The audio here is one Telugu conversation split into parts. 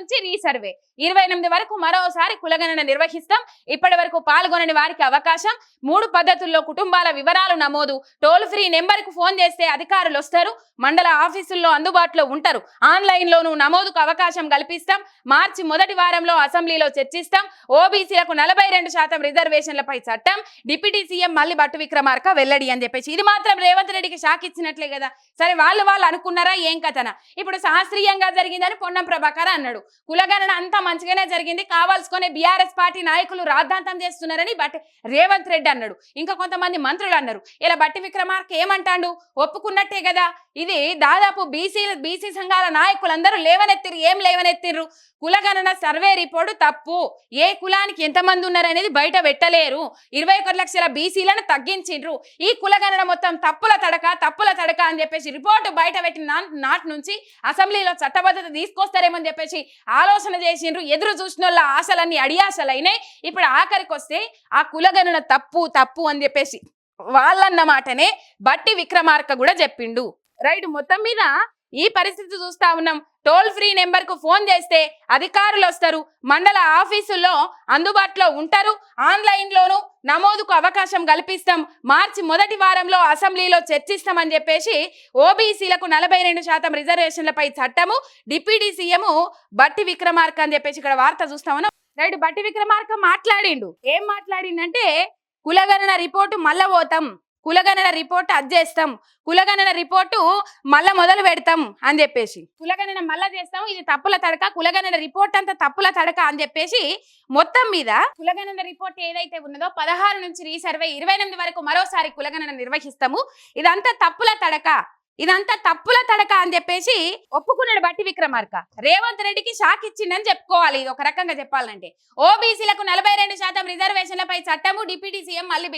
నుంచి రీసర్వే, 28 వరకు మరోసారి కులగణన నిర్వహిస్తాం. ఇప్పటి వరకు పాల్గొనని వారికి అవకాశం. 3 పద్ధతుల్లో కుటుంబాల వివరాలు నమోదు. టోల్ ఫ్రీ నెంబర్ కు ఫోన్ చేస్తే అధికారులు వస్తారు. మండల ఆఫీసుల్లో అందుబాటులో ఉంటారు. ఆన్లైన్ లోనూ నమోదుకు అవకాశం కల్పిస్తాం. మార్చి మొదటి వారంలో అసెంబ్లీలో చర్చిస్తాం. ఓబీసీలకు 42% రిజర్వేషన్లపై చట్టం. డిప్యూటీ సీఎం మల్లి భట్టి విక్రమార్క వెల్లడి అని చెప్పేసి ఇది మాత్రం రేవంత్ రెడ్డికి షాక్ ఇచ్చినట్లే కదా. సరే వాళ్ళు అనుకున్నారా ఏం కథనా? ఇప్పుడు శాస్త్రీయంగా జరిగిందని పొన్నం ప్రభాకర్ అన్నాడు. కులగణన అంతా మంచిగానే జరిగింది, కావాల్సుకునే బీఆర్ఎస్ పార్టీ నాయకులు రాద్ధాంతం చేస్తున్నారని రేవంత్ రెడ్డి అన్నాడు. ఇంకా కొంతమంది మంత్రులు అన్నారు. ఇలా భట్టి విక్రమార్క ఏమంటాడు? ఒప్పుకున్నట్టే కదా. ఇది దాదాపు బీసీ సంఘాల నాయకులందరూ లేవనెత్తిరు. ఏం లేవనెత్తిర్రు? కులగణన సర్వే రిపోర్టు తప్పు, ఏ కులానికి ఎంతమంది ఉన్నారనేది బయట పెట్టలేరు, 21 లక్షల బీసీలను తగ్గించిండ్రు, ఈ కులగణన మొత్తం తప్పుల తడక అని చెప్పేసి రిపోర్టు బయట పెట్టిన నాటి నుంచి అసెంబ్లీలో చట్టబద్ధత తీసుకొస్తారేమని చెప్పేసి ఆలోచన చేసిండ్రు. ఎదురు చూసిన వాళ్ళ ఆశలన్నీ అడియాశలైనాయి. ఇప్పుడు ఆఖరికి వస్తే ఆ కులగణన తప్పు అని చెప్పేసి వాళ్ళన్న మాటనే భట్టి విక్రమార్క కూడా చెప్పిండు. రైట్, మొత్తం మీద ఈ పరిస్థితి చూస్తా ఉన్నాం. టోల్ ఫ్రీ నెంబర్ కు ఫోన్ చేస్తే అధికారులు వస్తారు. మండల ఆఫీసుల్లో అందుబాటులో ఉంటారు. ఆన్లైన్ లోను నమోదుకు అవకాశం కల్పిస్తాం. మార్చి మొదటి వారంలో అసెంబ్లీలో చర్చిస్తామని చెప్పేసి ఓబీసీలకు 42% రిజర్వేషన్లపై చట్టము. డిప్యూటీ సీఎం భట్టి విక్రమార్క అని చెప్పేసి ఇక్కడ వార్త చూస్తా ఉన్నాం. రైట్, భట్టి విక్రమార్క మాట్లాడిండు. ఏం మాట్లాడిండంటే కులగణన రిపోర్టు మళ్ళా పోతాం, కులగణన రిపోర్టు అజ్జేస్తాం, కులగణన రిపోర్టు మళ్ళా మొదలు పెడతాం అని చెప్పేసి, కులగణన మళ్ళా చేస్తాం, ఇది తప్పుల తడక, కులగణన రిపోర్ట్ అంతా తప్పుల తడక అని చెప్పేసి మొత్తం మీద కులగణన రిపోర్ట్ ఏదైతే ఉన్నదో 16 నుంచి రీసర్వే, 28 వరకు మరోసారి కులగణన నిర్వహిస్తాము, ఇదంతా తప్పుల తడక అని చెప్పేసి ఒప్పుకున్నాడు భట్టి విక్రమార్క. రేవంత్ రెడ్డికి షాక్ ఇచ్చిండని చెప్పుకోవాలి. ఇది ఒక రకంగా చెప్పాలంటే ఓబీసీలకు 42% రిజర్వేషన్లపై చట్టము. డిప్యూటీ సీఎం మల్లు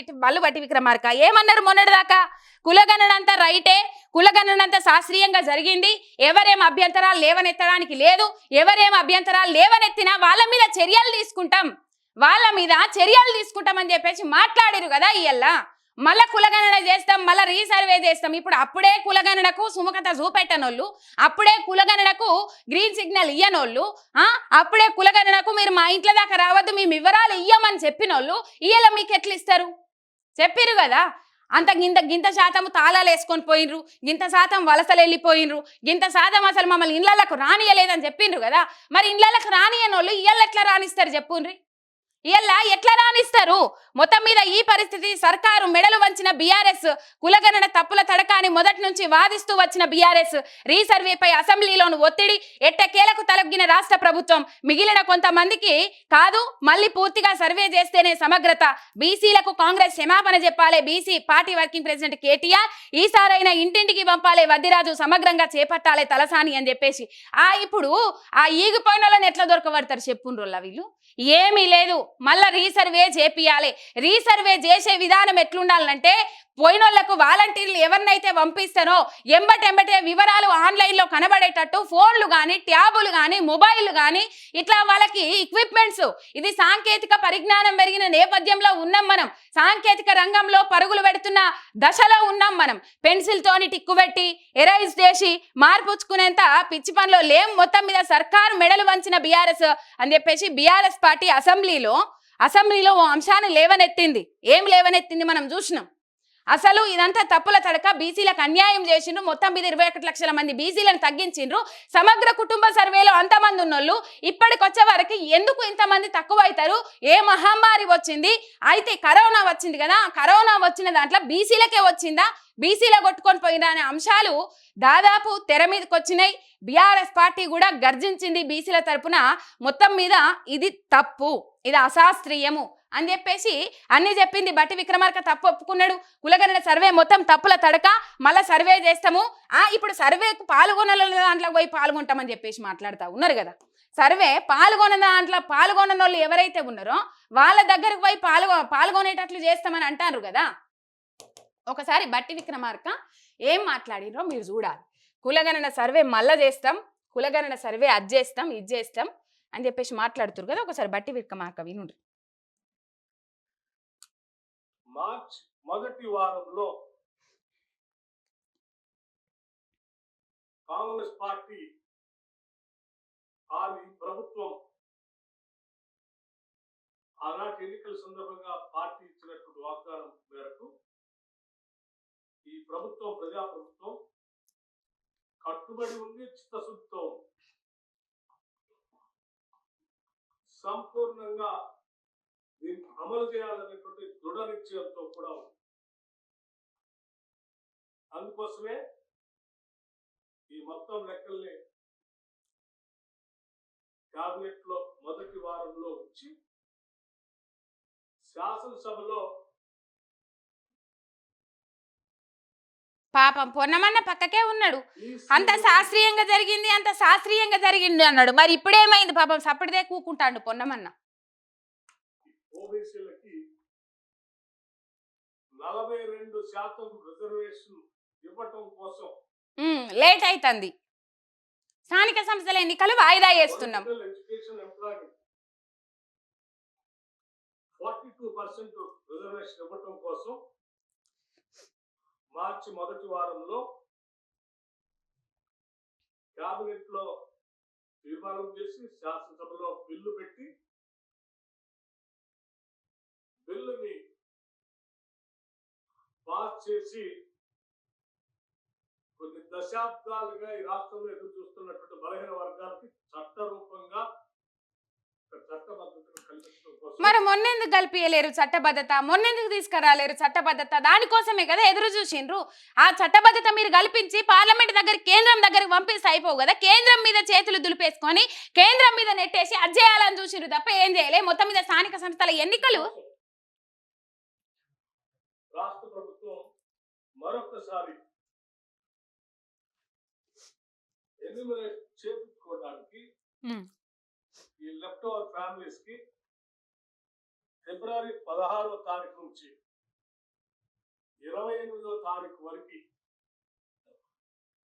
భట్టి విక్రమార్క ఏమన్నారు మొన్నటిదాకా? కులగణన అంతా రైటే, కులగణన అంతా శాస్త్రీయంగా జరిగింది, ఎవరేం అభ్యంతరాలు లేవనెత్తడానికి లేదు, ఎవరేం అభ్యంతరాలు లేవనెత్తినా వాళ్ళ మీద చర్యలు తీసుకుంటామని చెప్పేసి మాట్లాడిరు కదా. ఇయ్యల్ల మళ్ళా కులగణన చేస్తాం, మళ్ళా రీసర్వే చేస్తాం. ఇప్పుడు అప్పుడే కులగణనకు సుముఖత చూపెట్టనోళ్ళు, అప్పుడే కులగణనకు గ్రీన్ సిగ్నల్ ఇయ్యనోళ్ళు, అప్పుడే కులగణనకు మీరు మా ఇంట్లో దాకా రావద్దు, మేము వివరాలు ఇయ్యమని చెప్పినోళ్ళు ఇయ్యాల మీకు ఎట్లా ఇస్తారు? చెప్పిరు కదా. అంత గింత శాతం తాళాలు వేసుకొని పోయినరు, గింత శాతం వలసలు వెళ్ళిపోయినరు, గింత శాతం అసలు మమ్మల్ని ఇళ్లకు రానియలేదని చెప్పిండ్రు కదా. మరి ఇళ్లకు రానియనోళ్ళు ఇయ్యాల ఎట్లా రానిస్తారు చెప్పుండ్రి? ఇలా ఎట్లా రానిస్తారు? మొత్తం మీద ఈ పరిస్థితి సర్కారు మెడలు వంచిన బీఆర్ఎస్, కులగణన తప్పుల తడక అని మొదటి నుంచి వాదిస్తూ వచ్చిన బీఆర్ఎస్, రీసర్వేపై అసెంబ్లీలోను ఒత్తిడి, ఎట్టకేలకు తలగ్గిన రాష్ట్ర ప్రభుత్వం, మిగిలిన కొంతమందికి కాదు మళ్ళీ పూర్తిగా సర్వే చేస్తేనే సమగ్రత, బీసీలకు కాంగ్రెస్ క్షమాపణ చెప్పాలి, BC party working president KTR, ఈసారైనా ఇంటింటికి పంపాలి, వద్దిరాజు సమగ్రంగా చేపట్టాలి తలసాని అని చెప్పేసి ఇప్పుడు ఆ ఈగిపోయిన వాళ్ళని ఎట్లా దొరకబడతారు చెప్పుండ్రోళ్ళ వీళ్ళు? ఏమీ లేదు, మళ్ళా రీసర్వే చేపియాలి. రీసర్వే చేసే విధానం ఎట్లుండాలంటే పోయినోళ్లకు వాలంటీర్లు ఎవరినైతే పంపిస్తారో ఎంబటెంబటే వివరాలు ఆన్లైన్లో కనబడేటట్టు ఫోన్లు కానీ, ట్యాబులు కానీ, మొబైల్ కానీ ఇట్లా వాళ్ళకి ఎక్విప్మెంట్స్, ఇది సాంకేతిక పరిజ్ఞానం పెరిగిన నేపథ్యంలో ఉన్నాం మనం, సాంకేతిక రంగంలో పరుగులు పెడుతున్న దశలో ఉన్నాం మనం. పెన్సిల్ తోని టిక్కు పెట్టి ఎరైజ్ చేసి మార్పుచ్చుకునేంత పిచ్చి పనిలో లేం. మొత్తం మీద సర్కారు మెడలు వంచిన బీఆర్ఎస్ అని చెప్పేసి బీఆర్ఎస్ పార్టీ అసెంబ్లీలో ఓ అంశాన్ని లేవనెత్తింది. ఏం లేవనెత్తింది మనం చూసినాం. అసలు ఇదంతా తప్పుల తడక, బీసీలకు అన్యాయం చేసిండ్రు, మొత్తం మీద 21 లక్షల మంది బీసీలను తగ్గించిండ్రు, సమగ్ర కుటుంబ సర్వేలో అంతమంది ఉన్నోళ్ళు ఇప్పటికొచ్చే వరకు ఎందుకు ఇంతమంది తక్కువ అవుతారు? ఏ మహమ్మారి వచ్చింది? అయితే కరోనా వచ్చింది కదా, కరోనా వచ్చిన దాంట్లో బీసీలకే వచ్చిందా, బీసీలో కొట్టుకొని పోయినా అనే అంశాలు దాదాపు తెర మీదకి వచ్చినాయి. బీఆర్ఎస్ పార్టీ కూడా గర్జించింది బీసీల తరపున. మొత్తం మీద ఇది తప్పు, ఇది అశాస్త్రీయము అని చెప్పేసి అన్ని చెప్పింది. భట్టి విక్రమార్క తప్పు ఒప్పుకున్నాడు. కులగణన సర్వే మొత్తం తప్పుల తడక, మళ్ళీ సర్వే చేస్తాము, ఇప్పుడు సర్వేకు పాల్గొన దాంట్లో పోయి పాల్గొంటామని చెప్పేసి మాట్లాడుతూ ఉన్నారు కదా. సర్వే పాల్గొన్న వాళ్ళు ఎవరైతే ఉన్నారో వాళ్ళ దగ్గరకు పోయి పాల్గొనేటట్లు చేస్తామని అంటారు కదా. ఒకసారి భట్టి విక్రమార్క ఏం మాట్లాడినో మీరు చూడాలి. కులగణన సర్వే మళ్ళా చేస్తాం, కులగణన సర్వే అజ్జేస్తాం, ఇజ్జేస్తాం అని చెప్పేసి మాట్లాడుతున్నారు కదా. ఒకసారి భట్టి విక్రమార్క వినుండ్రి. మార్చ్ మొదటి వారంలో కాంగ్రెస్ పార్టీ ప్రభుత్వం ఆనాటి ఎన్నికల సందర్భంగా పార్టీ ఇచ్చినటువంటి వాగ్దానం మేరకు ఈ ప్రభుత్వం ప్రజాప్రభుత్వం కట్టుబడి ఉంది, చిత్తశుద్ధితో ఉంది. సంపూర్ణంగా దీన్ని అమలు చేయాలనేటువంటి దృఢ నిశ్చయంతో కూడా ఉంది. అందుకోసమే ఈ మొత్తం లెక్కల్ని క్యాబినెట్ లో మొదటి వారంలో ఉంచి శాసనసభలో పాపం పొన్నమన్న పక్కకే ఉన్నాడు. అంత శాస్త్రీయంగా జరిగింది అన్నాడు. మరి ఇప్పుడేమైంది పాపం సప్పటిదే కూకుంటాడు పొన్నమన్న. ఓబీసీలకి 42% రిజర్వేషన్ ఇవ్వటం కోసం లేట్ అవుతుంది. స్థానిక సంస్థల ఎన్నికలు వాయిదా వేస్తున్నాం. ఎడ్యుకేషన్ ఎంప్లాయ్మెంట్ 42% రిజర్వేషన్ ఇవ్వటం కోసం మార్చి మొదటి వారంలో క్యాబినెట్ లో తీర్మానం చేసి శాసనసభలో బిల్లు పెట్టి బిల్లుని పాస్ చేసి కొన్ని దశాబ్దాలుగా ఈ రాష్ట్రంలో ఎదురు చూస్తున్నటువంటి బలహీన వర్గాలకి చట్టరూపంగా చట్టబద్ధతను కల్పించడం కోసం మరి మొన్నెందుకు కలిపియలేరు చట్టబద్ధత? మొన్నెందుకు తీసుకురాలేరు చట్టబద్ధత? దానికోసమే కదా ఎదురు చూసిండ్రు. ఆ చట్టబద్ధత మీరు కల్పించి పార్లమెంట్ దగ్గర కేంద్రం దగ్గరికి పంపిస్తే అయిపోవు కదా. కేంద్రం మీద చేతులు దులిపేసుకొని కేంద్రం మీద నెట్టేసి అది చేయాలని చూసిండ్రు తప్ప ఏం చేయలే. మొత్తం మీద స్థానిక సంస్థల ఎన్నికలు రాష్ట్ర ప్రభుత్వం మరొకసారి ఎన్యూమరేట్ చేయించుకోవడానికి ఈ లెఫ్ట్ ఓవర్ ఫ్యామిలీస్ కి ఫిబ్రవరి 16వ తారీఖు నుంచి 28వ తారీఖు వరకు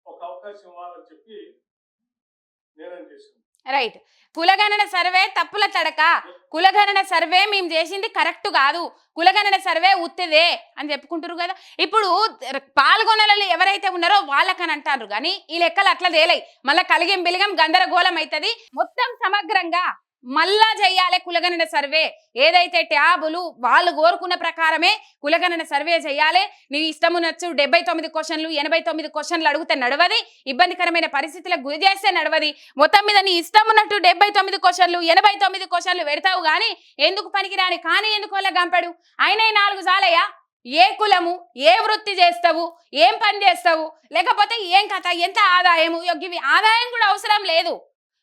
ఒక అవకాశం ఇవ్వాలని చెప్పి నిర్ణయం చేసింది. రైట్. కులగణన సర్వే తప్పుల తడక. కులగణన సర్వే మేము చేసింది కరెక్ట్ కాదు, కులగణన సర్వే ఉత్తదే అని చెప్పుకుంటారు కదా. ఇప్పుడు పాల్గొనలు ఎవరైతే ఉన్నారో వాళ్ళకని అంటారు కానీ ఈ లెక్కలు అట్లా తేలై. మళ్ళీ కలిగం బిలిగం గందరగోళం అవుతుంది. మొత్తం సమగ్రంగా మళ్ళా చెయ్యాలి కులగణన సర్వే. ఏదైతే ట్యాబులు వాళ్ళు కోరుకున్న ప్రకారమే కులగణన సర్వే చేయాలి. నీ ఇష్టమునొచ్చు 79 క్వశ్చన్లు 89 క్వశ్చన్లు అడిగితే నడవది. ఇబ్బందికరమైన పరిస్థితులకు గురి చేస్తే నడవది. మొత్తం మీద నీ ఇష్టం ఉన్నట్టు 79 క్వశ్చన్లు 89 క్వశ్చన్లు పెడతావు కానీ ఎందుకు పనికిరాని కానీ ఎందుకు వాళ్ళ గంపెడు అయినా 4 సాలయ్యా. ఏ కులము, ఏ వృత్తి చేస్తావు, ఏం పని చేస్తావు, లేకపోతే ఏం కథ, ఎంత ఆదాయము, ఇవి ఆదాయం కూడా అవసరం లేదు.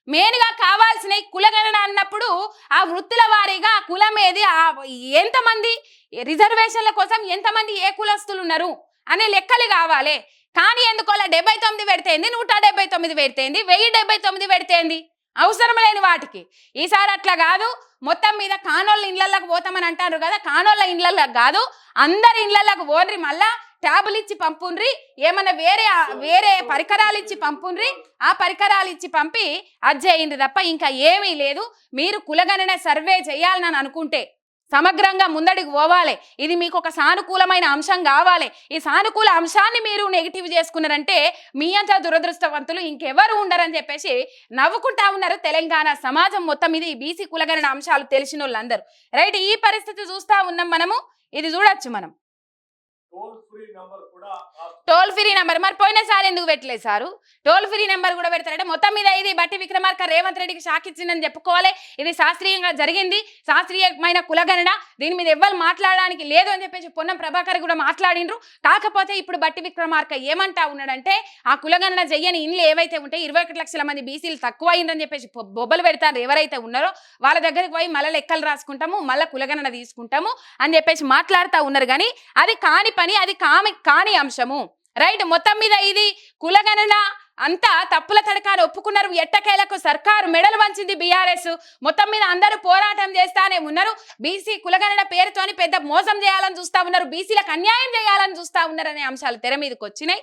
మెయిన్గా కావాల్సిన కులగణన అన్నప్పుడు ఆ వృత్తుల వారీగా కులం ఏది, ఎంతమంది రిజర్వేషన్ల కోసం ఎంతమంది ఏ కులస్తులు ఉన్నారు అనే లెక్కలు కావాలి. కానీ ఎందుకు 79 పెడితేంది, 179 పెడితేంది, 1079 పెడితేంది అవసరం లేని వాటికి. ఈసారి అట్లా కాదు. మొత్తం మీద కానోళ్ళ ఇళ్లలోకి పోతామని అంటారు కదా, కానోళ్ళ ఇళ్లలోకి కాదు అందరి ఇళ్లలోకి పోన్రి. మళ్ళా ట్యాబులు ఇచ్చి పంపుండ్రి, ఏమన్నా వేరే పరికరాలు ఇచ్చి పంపుండ్రి. ఆ పరికరాలు ఇచ్చి పంపి అది చేయండి తప్ప ఇంకా ఏమీ లేదు. మీరు కులగణన సర్వే చేయాలని అనుకుంటే సమగ్రంగా ముందడికి పోవాలి. ఇది మీకు ఒక సానుకూలమైన అంశం కావాలి. ఈ సానుకూల అంశాన్ని మీరు నెగిటివ్ చేసుకున్నారంటే మీ అంతా దురదృష్టవంతులు ఇంకెవరు ఉండరని చెప్పేసి నవ్వుకుంటా ఉన్నారు తెలంగాణ సమాజం మొత్తం మీద. ఈ బీసీ కులగణన అంశాలు తెలిసిన వాళ్ళందరూ. రైట్. ఈ పరిస్థితి చూస్తా ఉన్నాం మనము. ఇది చూడొచ్చు మనం. టోల్ ఫ్రీ నెంబర్ మరి పోయినసారి ఎందుకు పెట్టలేదు సారు? టోల్ ఫ్రీ నెంబర్ కూడా పెడతారంటే మొత్తం మీద ఇది బట్టి విక్రమార్క రేవంత్ రెడ్డికి షాక్ ఇచ్చిందని చెప్పుకోవాలి. ఇది శాస్త్రీయంగా జరిగింది, శాస్త్రీయమైన కులగణన. దీని మీద ఎవ్వరు మాట్లాడడానికి లేదు అని చెప్పేసి పొన్నం ప్రభాకర్ కూడా మాట్లాడిండ్రు. కాకపోతే ఇప్పుడు బట్టి విక్రమార్క ఏమంటా ఉన్నాడంటే ఆ కులగణన చెయ్యని ఇండ్లు ఏవైతే ఉంటాయి 21 లక్షల మంది బీసీలు తక్కువ అయిందని చెప్పేసి బొబ్బలు పెడతారు ఎవరైతే ఉన్నారో వాళ్ళ దగ్గరికి పోయి మళ్ళీ లెక్కలు రాసుకుంటాము, మళ్ళీ కులగణన తీసుకుంటాము అని చెప్పేసి మాట్లాడుతూ ఉన్నారు. కానీ అది కాని పని, అది కాని అంశము. రైట్. మొత్తం మీద ఇది కులగణన అంతా తప్పుల తడకాన్ని ఒప్పుకున్నారు. ఎట్టకేలకు సర్కారు మెడలు వంచింది బీఆర్ఎస్. మొత్తం మీద అందరూ పోరాటం చేస్తానే ఉన్నారు. బీసీ కులగణన పేరుతోని పెద్ద మోసం చేయాలని చూస్తా ఉన్నారు, బీసీలకు అన్యాయం చేయాలని చూస్తా ఉన్నారనే అంశాలు తెర మీదకి వచ్చినాయి.